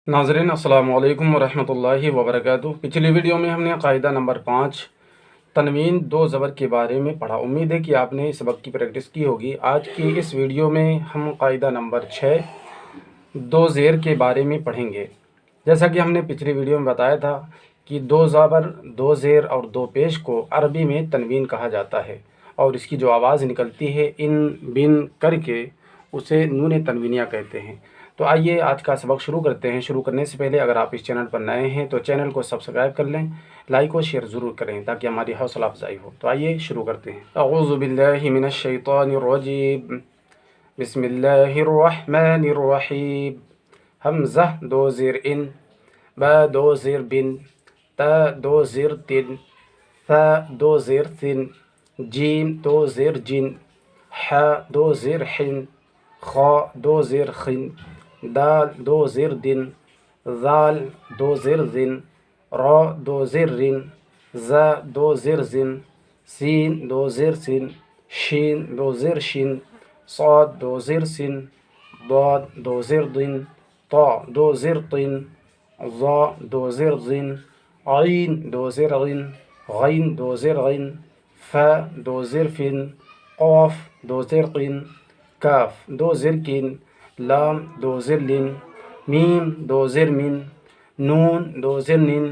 नाज़रीन अस्सलामु अलैकुम वरहमतुल्लाहि वबरकातुहू। पिछली वीडियो में हमने कायदा नंबर 5 तनवीन दो ज़बर के बारे में पढ़ा। उम्मीद है कि आपने इस सबक की प्रैक्टिस की होगी। आज की इस वीडियो में हम कायदा नंबर 6 दो ज़ेर के बारे में पढ़ेंगे। जैसा कि हमने पिछली वीडियो में बताया था कि दो ज़बर, दो ज़ेर और दो पेश को अरबी में तनवीन कहा जाता है और इसकी जो आवाज़ निकलती है इन बिन करके उसे नून तनवीनिया कहते हैं। तो आइए आज का सबक शुरू करते हैं। शुरू करने से पहले अगर आप इस चैनल पर नए हैं तो चैनल को सब्सक्राइब कर लें, लाइक और शेयर ज़रूर करें ताकि हमारी हौसला अफजाई हो। तो आइए शुरू करते हैं। अऊज़ु बिल्लाहि मिनश शैतानिर रजीम, बिस्मिल्लाहिर रहमानिर रहीम। हमज़ा दो ज़ेर इन, बा दो ज़ेर बिन, ता दो ज़ेर तिन, सा दो ज़ेर सिन, जीम दो ज़ेर जिन, हा दो ज़ेर हिन, खा दो ज़ेर खिन, दाल दो ज़ेर दिन, ज़ाल दो ज़ेर ज़िन, रा दो ज़ेर रिन, ज़ा दो ज़ेर ज़िन, सीन दो ज़ेर सिन, शीन दो ज़ेर शिन, साद दो ज़ेर सिन, दाद दो ज़ेर दिन, ता दो ज़ेर तिन, ज़ा दो ज़ेर ज़िन, आइन दो ज़ेर गिन, गैन दो ज़ेर गिन, फ़ा दो ज़ेर फिन, क़ाफ दो ज़ेर क़िन, काफ दो ज़ेर किन, लाम दो ज़ेर लिन, मीम दो ज़ेर मिन, नून दो ज़ेर निन,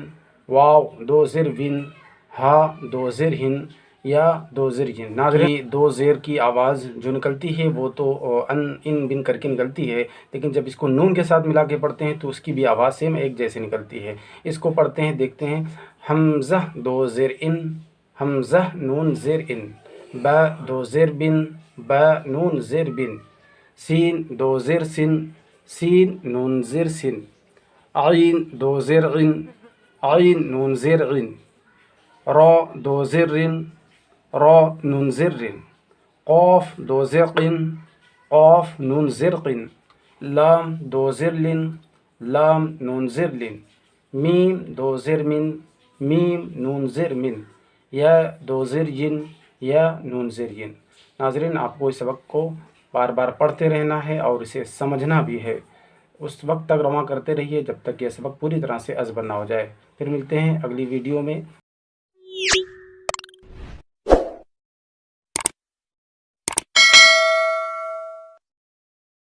वाव दो ज़ेर विन, हा दो ज़ेर हिन, या दो ज़ेर हिन। नाज़रीन, दो ज़ेर की आवाज़ जो निकलती है वो तो अन इन बिन करके निकलती है, लेकिन जब इसको नून के साथ मिला के पढ़ते हैं तो उसकी भी आवाज़ सेम एक जैसे निकलती है। इसको पढ़ते हैं, देखते हैं। हमज़ा दो ज़ेर इन, हमज़ा नून ज़ेर इन, बा दो ज़ेर बिन, बा नून ज़ेर बिन, सीन दो ज़ेर सिन, सीन नून ज़ेर सिन, आइन दो ज़ेर गिन, आइन नून ज़ेर गिन, रा दो ज़ेर रिन, रा नून ज़ेर रिन, क़ाफ दो ज़ेर क़िन, क़ाफ नून ज़ेर क़िन, लाम दो ज़ेर लिन, लाम नून ज़ेर लिन, मीम दो ज़ेर मिन, मीम नून ज़ेर मिन, या दो ज़ेर यिन, या नून ज़ेर यिन। नाज़रीन, आपको इस सबक को बार बार पढ़ते रहना है और इसे समझना भी है। उस वक्त तक रवां करते रहिए जब तक यह सबक पूरी तरह से अज़बर ना हो जाए। फिर मिलते हैं अगली वीडियो में।